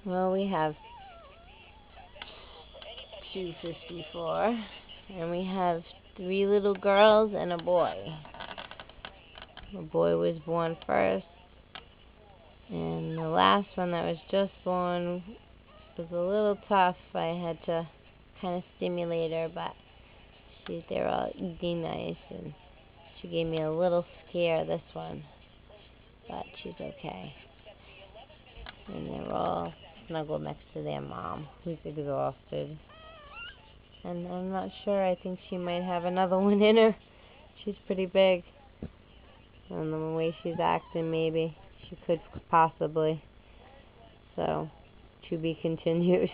Well, we have 254, and we have 3 little girls and a boy. The boy was born first, and the last one that was just born was a little tough. I had to kind of stimulate her, but they're all eating nice, and she gave me a little scare, this one, but she's okay. And they're all snuggled next to their mom, who's exhausted. And I'm not sure, I think she might have another one in her. She's pretty big. And the way she's acting, maybe she could possibly. So, to be continued.